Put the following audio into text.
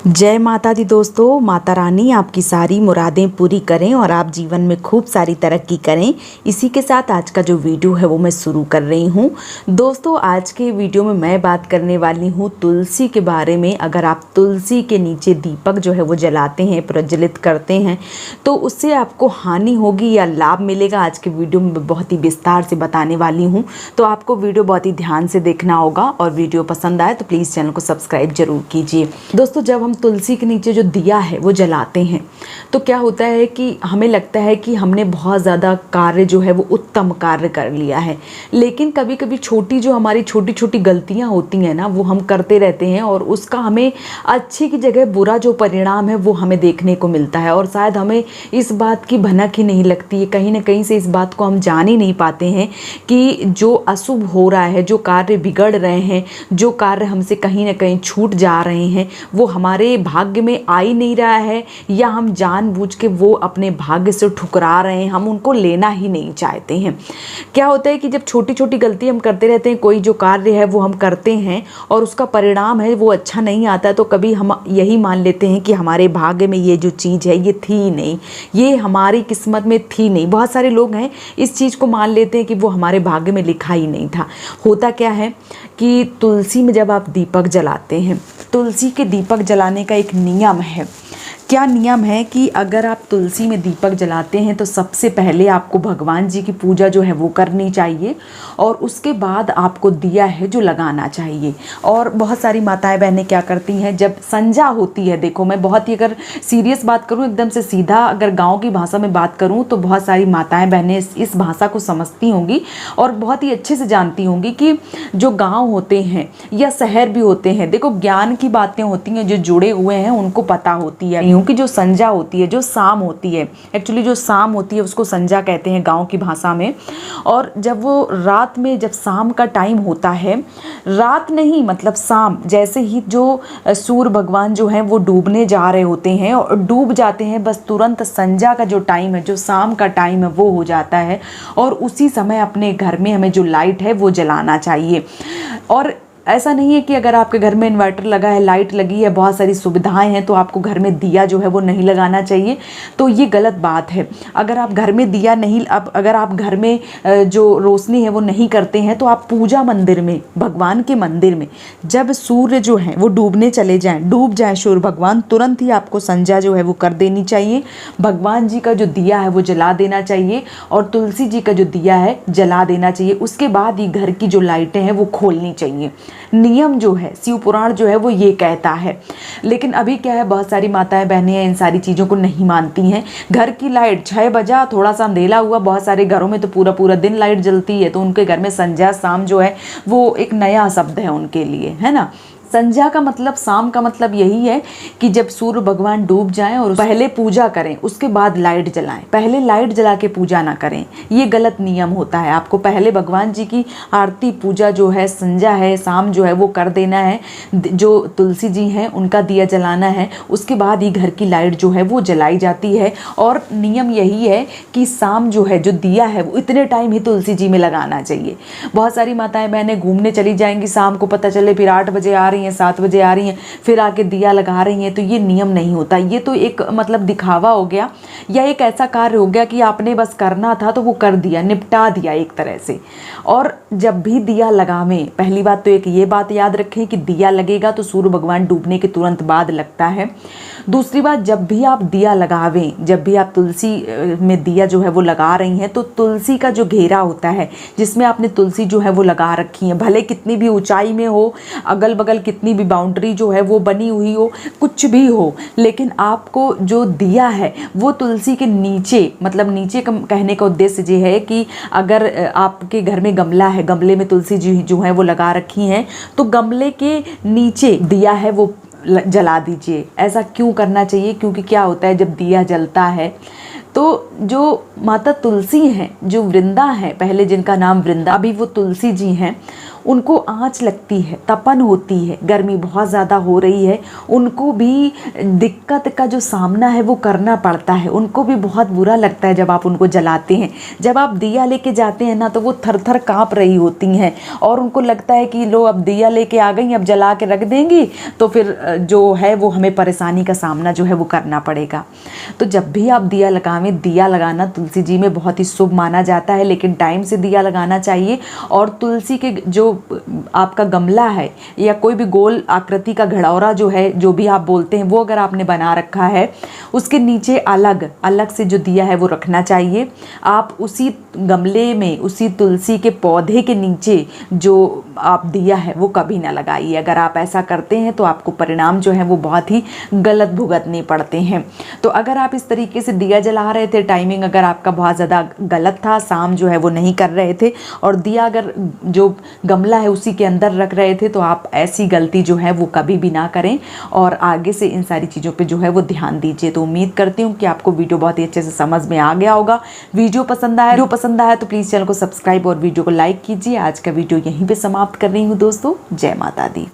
जय माता दी दोस्तों। माता रानी आपकी सारी मुरादें पूरी करें और आप जीवन में खूब सारी तरक्की करें। इसी के साथ आज का जो वीडियो है वो मैं शुरू कर रही हूँ। दोस्तों, आज के वीडियो में मैं बात करने वाली हूँ तुलसी के बारे में। अगर आप तुलसी के नीचे दीपक जो है वो जलाते हैं, प्रज्वलित करते हैं, तो उससे आपको हानि होगी या लाभ मिलेगा, आज के वीडियो में बहुत ही विस्तार से बताने वाली हूँ। तो आपको वीडियो बहुत ही ध्यान से देखना होगा और वीडियो पसंद आए तो प्लीज़ चैनल को सब्सक्राइब जरूर कीजिए। दोस्तों, जब हम तुलसी के नीचे जो दिया है वो जलाते हैं तो क्या होता है कि हमें लगता है कि हमने बहुत ज़्यादा कार्य जो है वो उत्तम कार्य कर लिया है, लेकिन कभी कभी हमारी छोटी छोटी गलतियां होती हैं ना, वो हम करते रहते हैं और उसका हमें अच्छी की जगह बुरा जो परिणाम है वो हमें देखने को मिलता है। और शायद हमें इस बात की भनक ही नहीं लगती है, कहीं ना कहीं से इस बात को हम जान ही नहीं पाते हैं कि जो अशुभ हो रहा है, जो कार्य बिगड़ रहे हैं, जो कार्य हमसे कहीं ना कहीं छूट जा रहे हैं, वो हमारे भाग्य में आ ही नहीं रहा है, या हम जानबूझ के वो अपने भाग्य से ठुकरा रहे हैं, हम उनको लेना ही नहीं चाहते हैं। क्या होता है कि जब छोटी छोटी गलती हम करते रहते हैं, कोई जो कार्य है वो हम करते हैं और उसका परिणाम है वो अच्छा नहीं आता, तो कभी हम यही मान लेते हैं कि हमारे भाग्य में ये जो चीज़ है ये थी नहीं, ये हमारी किस्मत में थी नहीं। बहुत सारे लोग हैं इस चीज़ को मान लेते हैं कि वो हमारे भाग्य में लिखा ही नहीं था। होता क्या है कि तुलसी में जब आप दीपक जलाते हैं, तुलसी के दीपक जलाने का एक नियम है। क्या नियम है कि अगर आप तुलसी में दीपक जलाते हैं तो सबसे पहले आपको भगवान जी की पूजा जो है वो करनी चाहिए और उसके बाद आपको दिया है जो लगाना चाहिए। और बहुत सारी माताएं बहनें क्या करती हैं, जब संध्या होती है, देखो मैं बहुत ही अगर सीरियस बात करूं, एकदम से सीधा अगर गांव की भाषा में बात करूं तो बहुत सारी माताएं बहनें इस भाषा को समझती होंगी और बहुत ही अच्छे से जानती होंगी कि जो गाँव होते हैं या शहर भी होते हैं, देखो ज्ञान की बातें होती हैं, जो जुड़े हुए हैं उनको पता होती है कि जो संध्या होती है, जो शाम होती है, एक्चुअली जो शाम होती है उसको संध्या कहते हैं गांव की भाषा में। और जब वो रात में, जब शाम का टाइम होता है, रात नहीं मतलब शाम, जैसे ही जो सूर्य भगवान जो हैं वो डूबने जा रहे होते हैं और डूब जाते हैं, बस तुरंत संध्या का जो टाइम है, जो शाम का टाइम है वो हो जाता है। और उसी समय अपने घर में हमें जो लाइट है वो जलाना चाहिए। और ऐसा नहीं है कि अगर आपके घर में इन्वर्टर लगा है, लाइट लगी है, बहुत सारी सुविधाएं हैं, तो आपको घर में दिया जो है वो नहीं लगाना चाहिए, तो ये गलत बात है। अगर आप घर में दिया नहीं, अगर आप घर में जो रोशनी है वो नहीं करते हैं, तो आप पूजा मंदिर में, भगवान के मंदिर में जब सूर्य जो है वो डूबने चले जाएं, डूब जाए सूर्य भगवान, तुरंत ही आपको संध्या जो है वो कर देनी चाहिए। भगवान जी का जो दिया है वो जला देना चाहिए और तुलसी जी का जो दिया है जला देना चाहिए। उसके बाद ही घर की जो लाइटें हैं वो खोलनी चाहिए। नियम जो है, शिव पुराण जो है वो ये कहता है। लेकिन अभी क्या है, बहुत सारी माताएं बहनें इन सारी चीज़ों को नहीं मानती हैं। घर की लाइट 6 बजा, थोड़ा सा अंधेला हुआ, बहुत सारे घरों में तो पूरा पूरा दिन लाइट जलती है, तो उनके घर में संध्या शाम जो है वो एक नया शब्द है उनके लिए, है ना। संध्या का मतलब, शाम का मतलब यही है कि जब सूर्य भगवान डूब जाएं और पहले पूजा करें, उसके बाद लाइट जलाएं। पहले लाइट जला के पूजा ना करें, ये गलत नियम होता है। आपको पहले भगवान जी की आरती पूजा जो है, संध्या है, शाम जो है वो कर देना है, जो तुलसी जी हैं उनका दिया जलाना है, उसके बाद ही घर की लाइट जो है वो जलाई जाती है। और नियम यही है कि शाम जो है जो दिया है वो इतने टाइम ही तुलसी जी में लगाना चाहिए। बहुत सारी माताएं बहनें घूमने चली जाएंगी, शाम को पता चले फिर 8 बजे आ रही 7 बजे आ रही हैं, फिर आके दिया लगा रही हैं, तो ये नियम नहीं होता। ये तो एक मतलब दिखावा हो गया, या एक ऐसा कार्य हो गया कि आपने बस करना था तो वो कर दिया, निपटा दिया एक तरह से। और जब भी दिया लगावें, पहली बात तो एक ये बात याद रखें कि दिया लगेगा तो सूर्य भगवान डूबने के तुरंत बाद लगता है। दूसरी बात, जब भी आप दिया लगावें, जब भी आप तुलसी में दिया जो है वो लगा रही हैं, तो तुलसी का जो घेरा होता है जिसमें आपने तुलसी जो है वो लगा रखी है, भले कितनी भी ऊंचाई में हो, अगल बगल कितनी भी बाउंड्री जो है वो बनी हुई हो, कुछ भी हो, लेकिन आपको जो दिया है वो तुलसी के नीचे, मतलब नीचे कहने का उद्देश्य ये है कि अगर आपके घर में गमला है, गमले में तुलसी जी जो है वो लगा रखी हैं, तो गमले के नीचे दिया है वो जला दीजिए। ऐसा क्यों करना चाहिए? क्योंकि क्या होता है, जब दिया जलता है तो जो माता तुलसी हैं, जो वृंदा हैं, पहले जिनका नाम वृंदा, अभी वो तुलसी जी हैं, उनको आँच लगती है, तपन होती है, गर्मी बहुत ज़्यादा हो रही है, उनको भी दिक्कत का जो सामना है वो करना पड़ता है, उनको भी बहुत बुरा लगता है जब आप उनको जलाते हैं। जब आप दिया लेके जाते हैं ना तो वो थर थर काँप रही होती हैं और उनको लगता है कि लो अब दिया लेके आ गई, अब जला के रख देंगी तो फिर जो है वो हमें परेशानी का सामना जो है वो करना पड़ेगा। तो जब भी आप दिया लगावें, दिया लगाना तुलसी जी में बहुत ही शुभ माना जाता है, लेकिन टाइम से दिया लगाना चाहिए। और तुलसी के जो आपका गमला है या कोई भी गोल आकृति का घड़ौरा जो है, जो भी आप बोलते हैं, वो अगर आपने बना रखा है, उसके नीचे अलग अलग से जो दिया है वो रखना चाहिए। आप उसी गमले में, उसी तुलसी के पौधे के नीचे जो आप दिया है वो कभी ना लगाइए। अगर आप ऐसा करते हैं तो आपको परिणाम जो है वो बहुत ही गलत भुगतने पड़ते हैं। तो अगर आप इस तरीके से दिया जला रहे थे, टाइमिंग अगर आपका बहुत ज़्यादा गलत था, शाम जो है वो नहीं कर रहे थे और दिया अगर जो गमला है उसी के अंदर रख रहे थे, तो आप ऐसी गलती जो है वो कभी भी ना करें और आगे से इन सारी चीज़ों पे जो है वो ध्यान दीजिए। तो उम्मीद करती हूँ कि आपको वीडियो बहुत ही अच्छे से समझ में आ गया होगा। वीडियो पसंद आया तो प्लीज़ चैनल को सब्सक्राइब और वीडियो को लाइक कीजिए। आज का वीडियो यहीं पे समाप्त कर रही हूँ दोस्तों। जय माता दी।